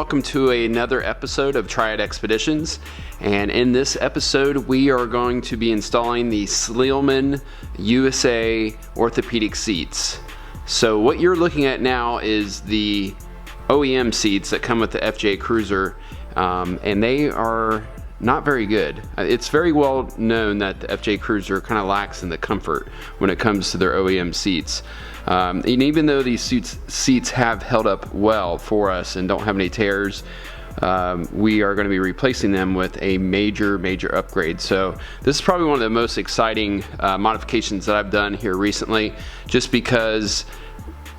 welcome to another episode of Triad Expeditions. And in this episode, we are going to be installing the Scheel Mann USA orthopedic seats. So what you're looking at now is the OEM seats that come with the FJ Cruiser, and they are not very good. It's very well known that the FJ Cruiser kind of lacks in the comfort when it comes to their OEM seats. And even though these seats have held up well for us and don't have any tears, we are going to be replacing them with a major upgrade. So this is probably one of the most exciting modifications that I've done here recently, just because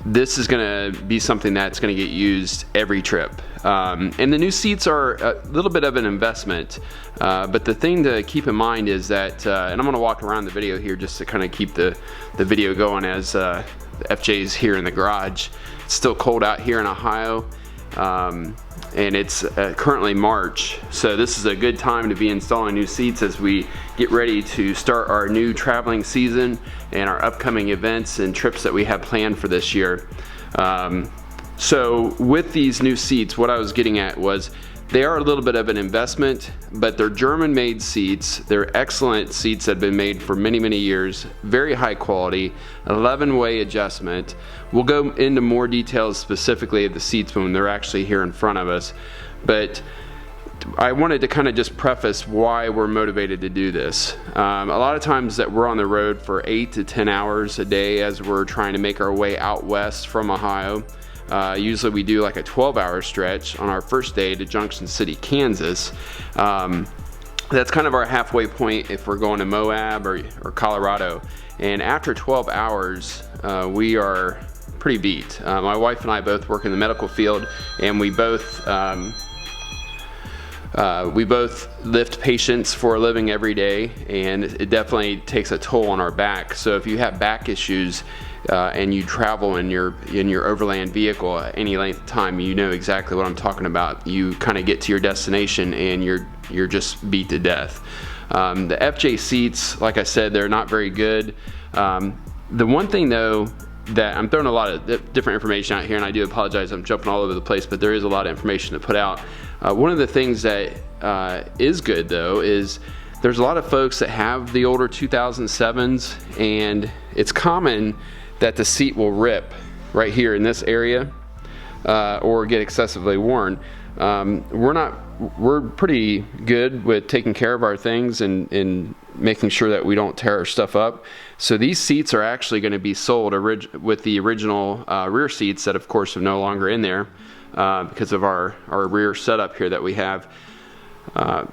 this is going to be something that's going to get used every trip. And the new seats are a little bit of an investment, but the thing to keep in mind is that, and I'm going to walk around the video here just to kind of keep the video going as the FJ's here in the garage. It's still cold out here in Ohio, and it's currently March, so this is a good time to be installing new seats as we get ready to start our new traveling season and our upcoming events and trips that we have planned for this year. So with these new seats, what I was getting at was they are a little bit of an investment, but they're German-made seats. They're excellent seats that have been made for many years, very high quality, 11-way adjustment. We'll go into more details specifically of the seats when they're actually here in front of us, but I wanted to kind of just preface why we're motivated to do this. A lot of times that we're on the road for 8 to 10 hours a day as we're trying to make our way out west from Ohio. Usually we do like a 12-hour stretch on our first day to Junction City, Kansas. That's kind of our halfway point if we're going to Moab or Colorado. And after 12 hours, we are pretty beat. My wife and I both work in the medical field, and we both lift patients for a living every day, and it definitely takes a toll on our back. So if you have back issues and you travel in your overland vehicle at any length of time, you know exactly what I'm talking about. You kind of get to your destination and you're just beat to death. The FJ seats, like I said, they're not very good. The one thing though, that I'm throwing a lot of different information out here, and I do apologize, I'm jumping all over the place, but there is a lot of information to put out. One of the things that is good though is there's a lot of folks that have the older 2007s, and it's common that the seat will rip right here in this area or get excessively worn. We're pretty good with taking care of our things and making sure that we don't tear our stuff up. So these seats are actually going to be sold with the original rear seats that of course are no longer in there because of our rear setup here that we have.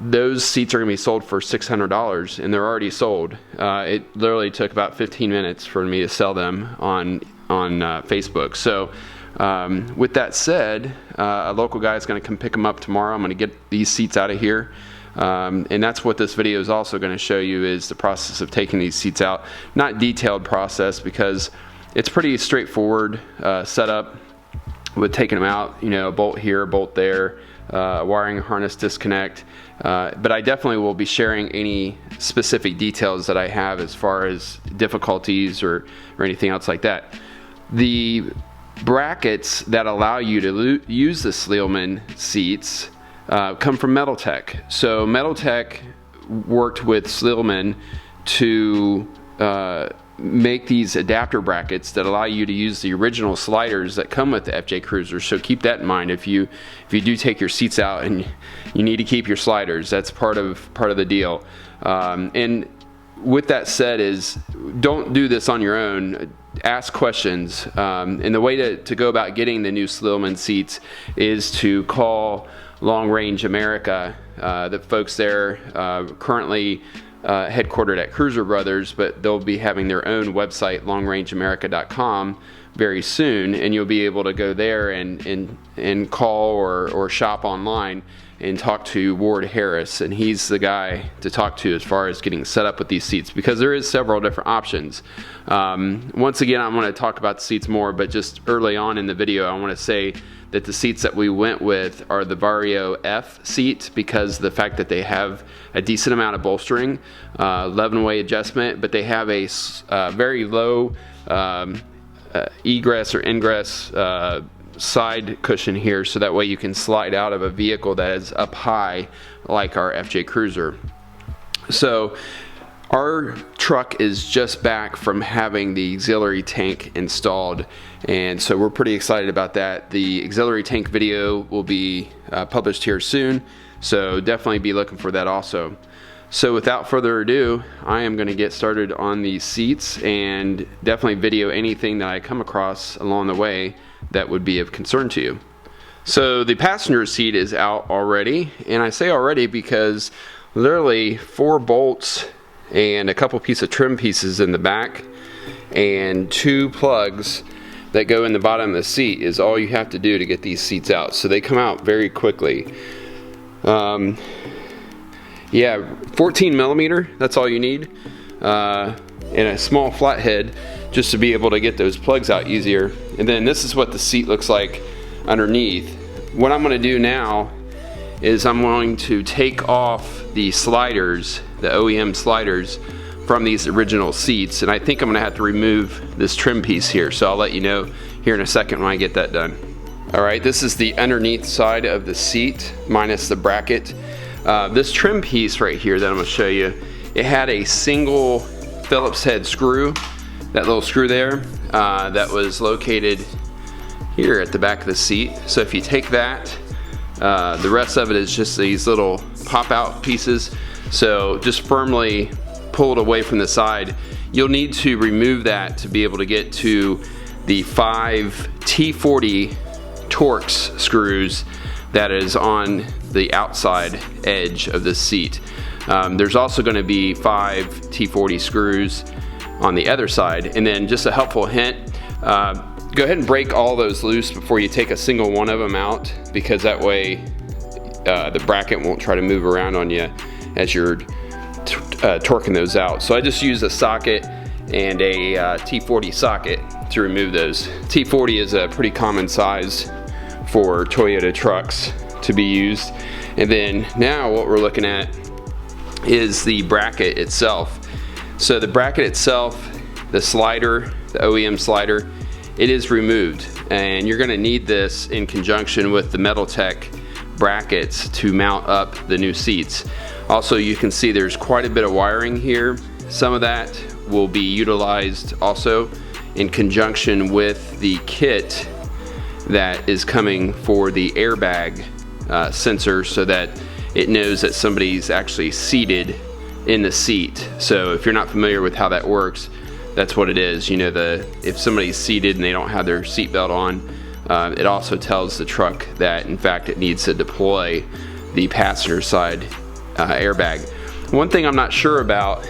Those seats are going to be sold for $600, and they're already sold. It literally took about 15 minutes for me to sell them on Facebook. So with that said, a local guy is going to come pick them up tomorrow. I'm going to get these seats out of here, and that's what this video is also going to show you, is the process of taking these seats out. Not detailed process, because it's pretty straightforward setup with taking them out. You know, a bolt here, a bolt there, wiring harness disconnect, but I definitely will be sharing any specific details that I have as far as difficulties or anything else like that. The brackets that allow you to use the Scheel Mann seats come from Metaltech. So Metaltech worked with Scheel Mann to make these adapter brackets that allow you to use the original sliders that come with the FJ Cruiser. So keep that in mind if you do take your seats out and you need to keep your sliders. That's part of the deal. And with that said, is don't do this on your own. Ask questions. And the way to go about getting the new Scheel Mann seats is to call Longe Range America. The folks there currently headquartered at Cruiser Brothers, but they'll be having their own website, longerangeamerica.com, very soon, and you'll be able to go there and call or shop online and talk to Ward Harris, and he's the guy to talk to as far as getting set up with these seats, because there is several different options. Once again, I'm going to talk about the seats more, but just early on in the video, I want to say that the seats that we went with are the Vario F seat, because of the fact that they have a decent amount of bolstering, 11-way adjustment, but they have a very low egress or ingress side cushion here, so that way you can slide out of a vehicle that is up high like our FJ Cruiser. So our truck is just back from having the auxiliary tank installed, and so we're pretty excited about that. The auxiliary tank video will be published here soon, so definitely be looking for that also. So without further ado, I am going to get started on these seats and definitely video anything that I come across along the way that would be of concern to you. So the passenger seat is out already, and I say already because literally 4 bolts and a couple piece of trim pieces in the back and 2 plugs that go in the bottom of the seat is all you have to do to get these seats out. So they come out very quickly. Yeah, 14 millimeter, that's all you need, and a small flathead just to be able to get those plugs out easier. And then this is what the seat looks like underneath. What I'm going to do now is I'm going to take off the sliders, the OEM sliders, from these original seats, and I think I'm going to have to remove this trim piece here, so I'll let you know here in a second when I get that done. Alright, this is the underneath side of the seat minus the bracket. This trim piece right here that I'm going to show you, it had a single Phillips head screw, that little screw there, that was located here at the back of the seat. So if you take that, the rest of it is just these little pop out pieces. So just firmly pull it away from the side. You'll need to remove that to be able to get to the 5 T40 Torx screws that is on the outside edge of the seat. There's also going to be 5 T40 screws on the other side. And then just a helpful hint, go ahead and break all those loose before you take a single one of them out, because that way the bracket won't try to move around on you as you're torquing those out. So I just use a socket and a T40 socket to remove those. T40 is a pretty common size for Toyota trucks to be used. And then now what we're looking at is the bracket itself. So the bracket itself, the slider, the OEM slider, it is removed, and you're going to need this in conjunction with the Metaltech brackets to mount up the new seats. Also, you can see there's quite a bit of wiring here. Some of that will be utilized also in conjunction with the kit that is coming for the airbag sensor, so that it knows that somebody's actually seated in the seat. So if you're not familiar with how that works, that's what it is. You know, if somebody's seated and they don't have their seatbelt on, it also tells the truck that in fact it needs to deploy the passenger side airbag. One thing I'm not sure about,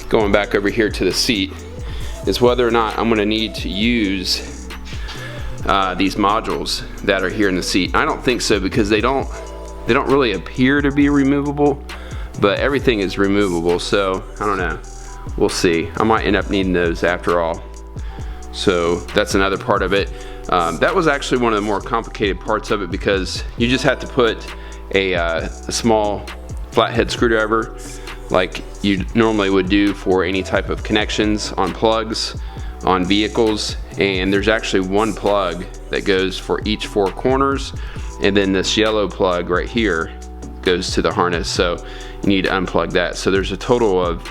going back over here to the seat, is whether or not I'm going to need to use these modules that are here in the seat. I don't think so, because they don't really appear to be removable, but everything is removable, so I don't know. We'll see. I might end up needing those after all. So that's another part of it. That was actually one of the more complicated parts of it, because you just have to put a small flathead screwdriver like you normally would do for any type of connections on plugs on vehicles, and there's actually one plug that goes for each 4 corners, and then this yellow plug right here goes to the harness, so you need to unplug that. So there's a total of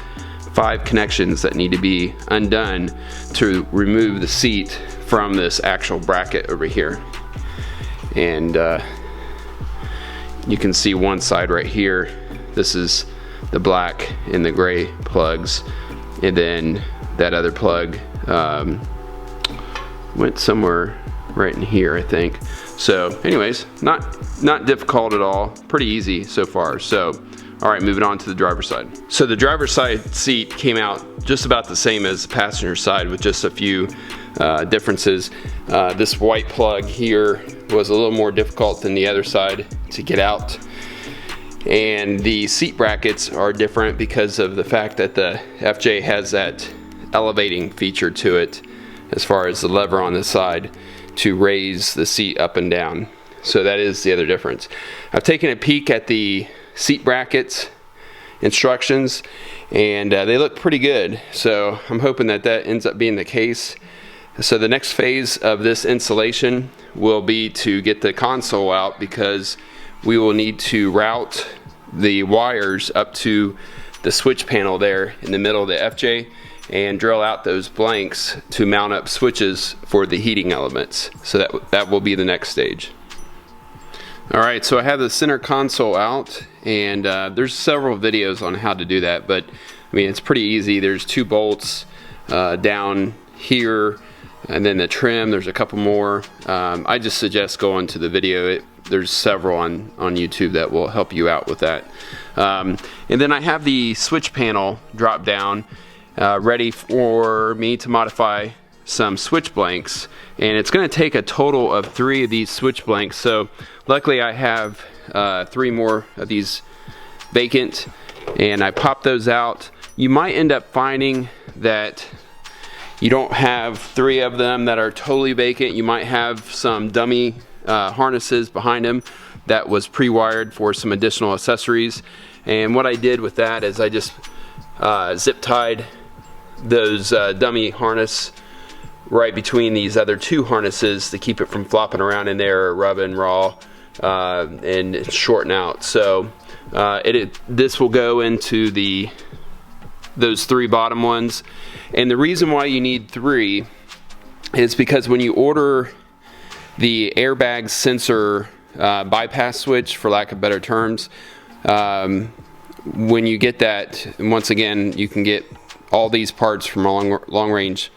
5 connections that need to be undone to remove the seat from this actual bracket over here. And you can see one side right here, this is the black and the gray plugs, and then that other plug went somewhere right in here, I think. So anyways, not difficult at all, pretty easy so far. So alright, moving on to the driver's side. So the driver's side seat came out just about the same as the passenger side, with just a few differences. This white plug here was a little more difficult than the other side to get out, and the seat brackets are different because of the fact that the FJ has that elevating feature to it as far as the lever on the side to raise the seat up and down. So that is the other difference. I've taken a peek at the seat brackets instructions, and they look pretty good, so I'm hoping that that ends up being the case. So the next phase of this installation will be to get the console out, because we will need to route the wires up to the switch panel there in the middle of the FJ and drill out those blanks to mount up switches for the heating elements. So that will be the next stage. Alright, so I have the center console out, and there's several videos on how to do that, but I mean, it's pretty easy. There's 2 bolts down here, and then the trim, there's a couple more. I just suggest going to the video. There's several on YouTube that will help you out with that. And then I have the switch panel drop down, ready for me to modify some switch blanks, and it's going to take a total of 3 of these switch blanks. So luckily I have 3 more of these vacant, and I pop those out. You might end up finding that you don't have 3 of them that are totally vacant. You might have some dummy harnesses behind them that was pre-wired for some additional accessories. And what I did with that is I just zip tied those dummy harness right between these other 2 harnesses to keep it from flopping around in there or rubbing raw and shorting out. So this will go into those 3 bottom ones. And the reason why you need 3 is because when you order the airbag sensor bypass switch, for lack of better terms, when you get that, and once again, you can get all these parts from Long Range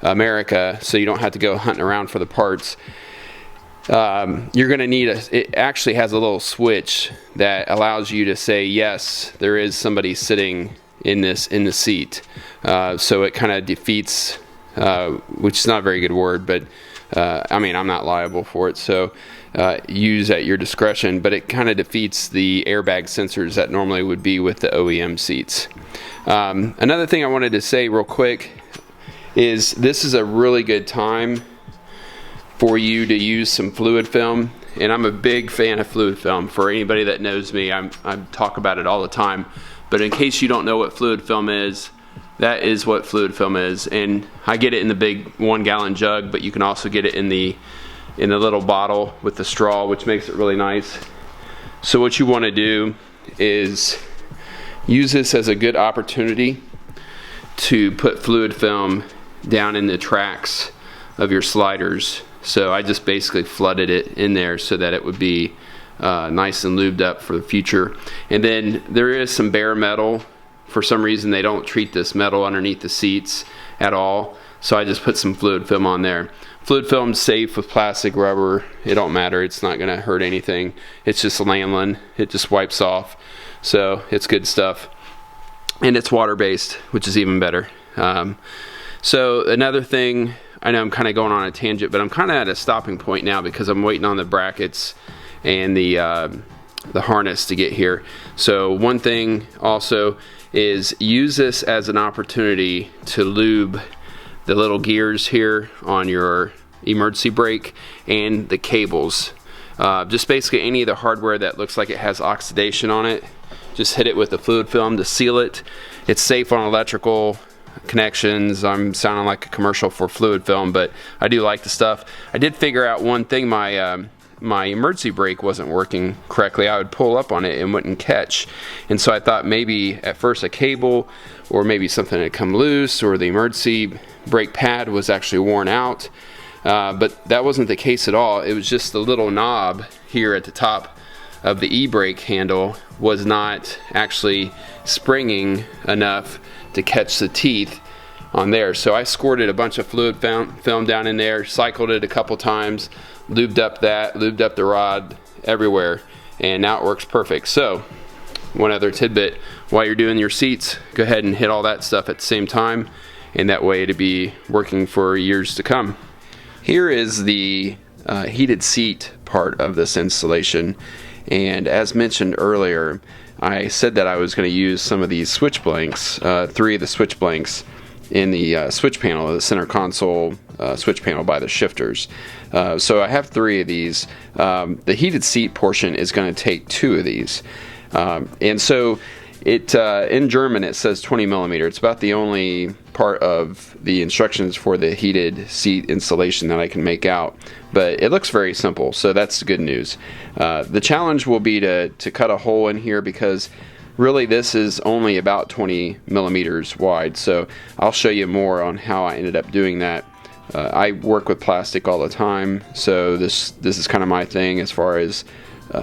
America, so you don't have to go hunting around for the parts. You're going to need it actually has a little switch that allows you to say, yes, there is somebody sitting in the seat. So it kind of defeats, which is not a very good word, but I mean, I'm not liable for it, so use at your discretion, but it kind of defeats the airbag sensors that normally would be with the OEM seats. Another thing I wanted to say real quick is this is a really good time for you to use some fluid film, and I'm a big fan of fluid film. For anybody that knows me, I talk about it all the time, but in case you don't know what fluid film is, that is what fluid film is. And I get it in the big 1-gallon jug, but you can also get it in the little bottle with the straw, which makes it really nice. So what you want to do is use this as a good opportunity to put fluid film down in the tracks of your sliders. So I just basically flooded it in there so that it would be nice and lubed up for the future. And then there is some bare metal. For some reason they don't treat this metal underneath the seats at all, so I just put some fluid film on there. Fluid film's safe with plastic, rubber, it don't matter, it's not going to hurt anything. It's just lanolin, it just wipes off, so it's good stuff. And it's water-based, which is even better. So another thing, I know I'm kind of going on a tangent, but I'm kind of at a stopping point now because I'm waiting on the brackets and the harness to get here. So one thing also is use this as an opportunity to lube the little gears here on your emergency brake and the cables. Just basically any of the hardware that looks like it has oxidation on it, just hit it with the fluid film to seal it. It's safe on electrical connections. I'm sounding like a commercial for fluid film, but I do like the stuff. I did figure out one thing, my emergency brake wasn't working correctly. I would pull up on it and wouldn't catch, and so I thought maybe at first a cable or maybe something had come loose or the emergency brake pad was actually worn out, but that wasn't the case at all. It was just the little knob here at the top of the e-brake handle was not actually springing enough to catch the teeth on there. So I squirted a bunch of fluid film down in there, cycled it a couple times, lubed up the rod everywhere, and now it works perfect. So one other tidbit, while you're doing your seats, go ahead and hit all that stuff at the same time, and that way it'll be working for years to come. Here is the heated seat part of this installation, and as mentioned earlier, I said that I was going to use some of these switch blanks, 3 of the switch blanks in the switch panel, the center console switch panel by the shifters. So I have 3 of these. The heated seat portion is going to take 2 of these. And so In German it says 20 millimeter. It's about the only part of the instructions for the heated seat installation that I can make out, but it looks very simple, so that's good news. The challenge will be to cut a hole in here, because really this is only about 20 millimeters wide, so I'll show you more on how I ended up doing that. I work with plastic all the time, so this is kind of my thing as far as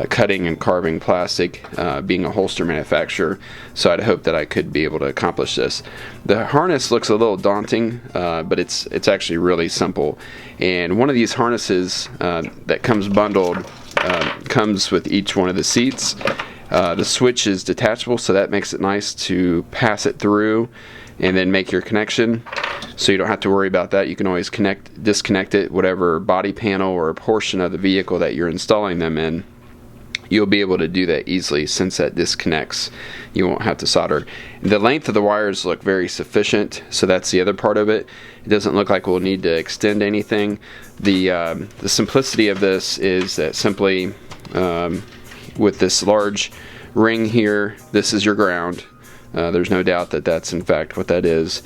cutting and carving plastic, being a holster manufacturer, so I'd hope that I could be able to accomplish this. The harness looks a little daunting, but it's actually really simple. And one of these harnesses that comes bundled comes with each one of the seats. The switch is detachable, so that makes it nice to pass it through and then make your connection, so you don't have to worry about that. You can always disconnect it, whatever body panel or portion of the vehicle that you're installing them in. You'll be able to do that easily since that disconnects. You won't have to solder. The length of the wires look very sufficient, so that's the other part of it. It doesn't look like we'll need to extend anything. The simplicity of this is that simply with this large ring here, this is your ground. There's no doubt that that's in fact what that is.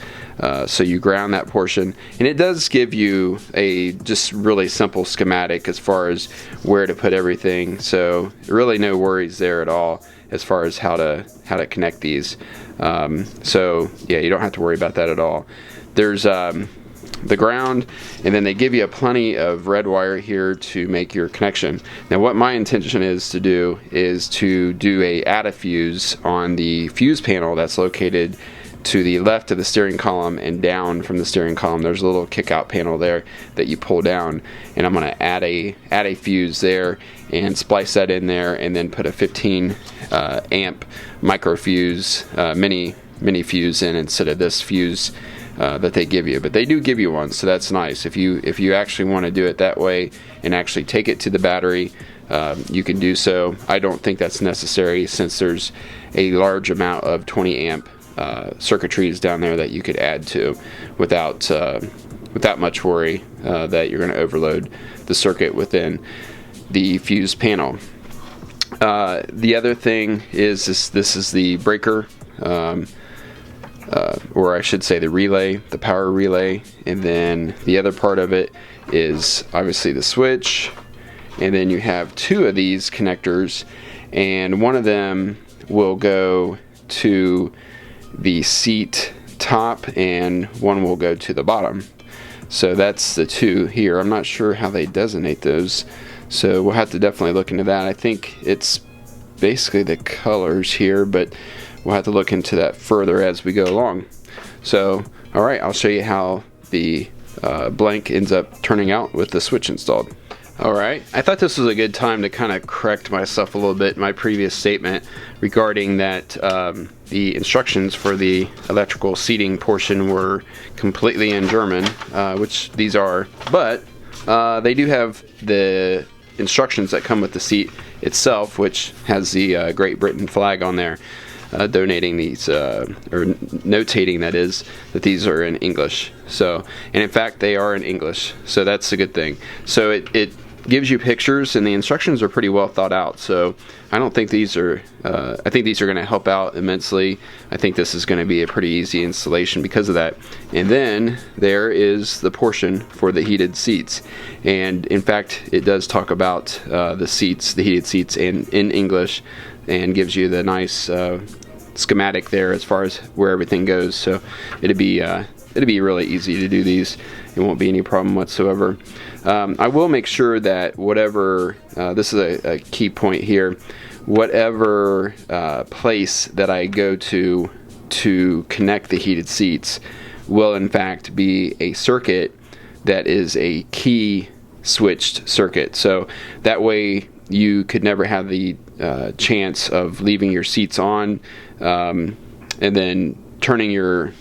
So you ground that portion, and it does give you a just really simple schematic as far as where to put everything, so really no worries there at all as far as how to connect these. So yeah, you don't have to worry about that at all. There's the ground, and then they give you plenty of red wire here to make your connection. Now what my intention is to do a add a fuse on the fuse panel that's located to the left of the steering column and down from the steering column. There's a little kick out panel there that you pull down, and I'm going to add a fuse there and splice that in there, and then put a 15 amp micro fuse, mini fuse in instead of this fuse that they give you. But they do give you one, so that's nice. If you actually want to do it that way and actually take it to the battery, you can do so. I don't think that's necessary, since there's a large amount of 20 amp circuitries down there that you could add to without much worry that you're going to overload the circuit within the fuse panel. The other thing is this is the breaker, or I should say the relay, the power relay, and then the other part of it is obviously the switch, and then you have two of these connectors, and one of them will go to the seat top and one will go to the bottom. So that's the two here. I'm not sure how they designate those, so we'll have to definitely look into that. I think it's basically the colors here, but we'll have to look into that further as we go along. So alright, I'll show you how the blank ends up turning out with the switch installed. Alright, I thought this was a good time to kind of correct myself a little bit in my previous statement regarding that the instructions for the electrical seating portion were completely in German, which these are, but they do have the instructions that come with the seat itself, which has the Great Britain flag on there, donating these, or notating that is, that these are in English. So, and in fact they are in English, so that's a good thing. So it gives you pictures, and the instructions are pretty well thought out, so I don't think these are I think these are going to help out immensely. I think this is going to be a pretty easy installation because of that. And then there is the portion for the heated seats, and in fact it does talk about the seats, the heated seats, in English, and gives you the nice schematic there as far as where everything goes. So it'd be really easy to do these. It won't be any problem whatsoever. I will make sure that whatever, this is a key point here, whatever place that I go to connect the heated seats will in fact be a circuit that is a key switched circuit. So that way you could never have the chance of leaving your seats on and then taking your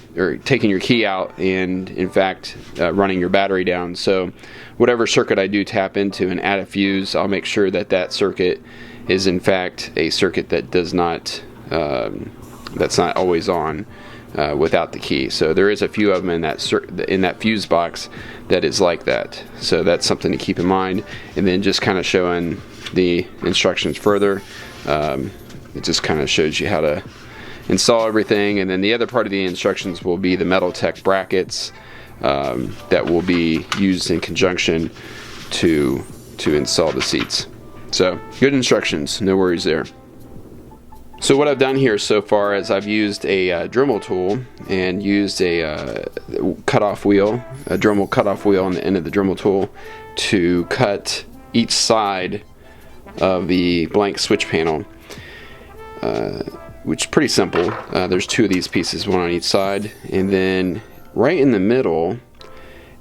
key out and in fact running your battery down. So whatever circuit I do tap into and add a fuse, I'll make sure that that circuit is in fact a circuit that does not that's not always on without the key. So there is a few of them in that fuse box that is like that. So that's something to keep in mind. And then just kind of showing the instructions further, it just kind of shows you how install everything, and then the other part of the instructions will be the Tech brackets that will be used in conjunction to install the seats. So good instructions, no worries there. So what I've done here so far is I've used a Dremel tool and used a cutoff wheel, a Dremel cutoff wheel on the end of the Dremel tool to cut each side of the blank switch panel, which is pretty simple. There's two of these pieces, one on each side, and then right in the middle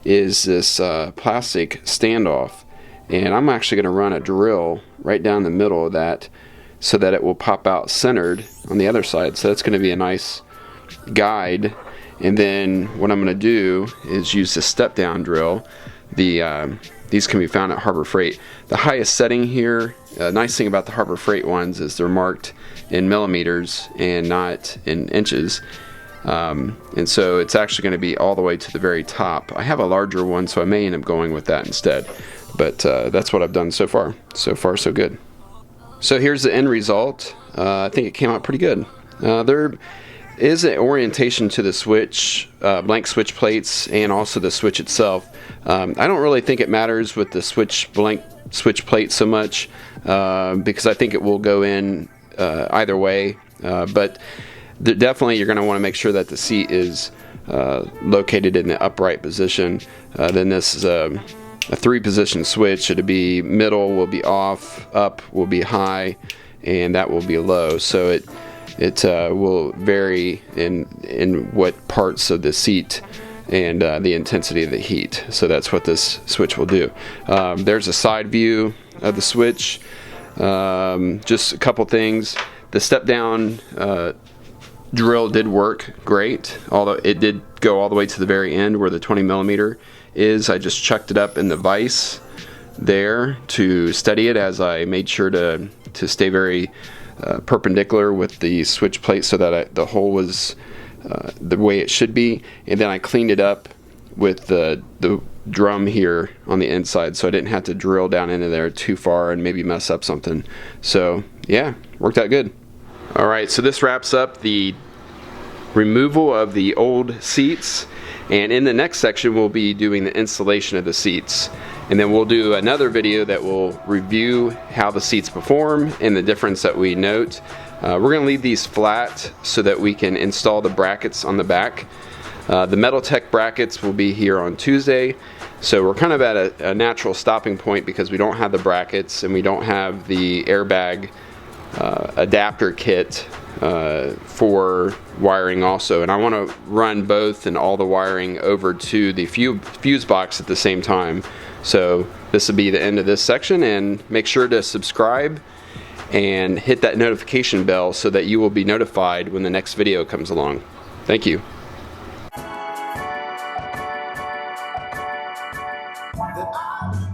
is this plastic standoff, and I'm actually going to run a drill right down the middle of that so that it will pop out centered on the other side. So that's going to be a nice guide. And then what I'm going to do is use the step down drill. These can be found at Harbor Freight. The highest setting here, nice thing about the Harbor Freight ones is they're marked in millimeters and not in inches. And so it's actually going to be all the way to the very top. I have a larger one, so I may end up going with that instead. But that's what I've done so far. So far, so good. So here's the end result. I think it came out pretty good. There is an orientation to the switch, blank switch plates, and also the switch itself. I don't really think it matters with the blank switch plate so much because I think it will go in either way. But definitely you're going to want to make sure that the seat is located in the upright position. Then this is a 3-position switch. It'll be middle will be off, up will be high, and that will be low. So it will vary in what parts of the seat and the intensity of the heat. So that's what this switch will do. There's a side view of the switch. Just a couple things. The step down drill did work great, although it did go all the way to the very end where the 20mm is. I just chucked it up in the vise there to steady it as I made sure to stay very perpendicular with the switch plate so that the hole was the way it should be, and then I cleaned it up with the drum here on the inside so I didn't have to drill down into there too far and maybe mess up something. So yeah, worked out good. Alright, so this wraps up the removal of the old seats, and in the next section we'll be doing the installation of the seats, and then we'll do another video that will review how the seats perform and the difference that we note. We're going to leave these flat so that we can install the brackets on the back. The Tech brackets will be here on Tuesday, so we're kind of at a natural stopping point because we don't have the brackets and we don't have the airbag adapter kit for wiring also, and I want to run both and all the wiring over to the fuse box at the same time. So this will be the end of this section, and make sure to subscribe and hit that notification bell so that you will be notified when the next video comes along. Thank you. That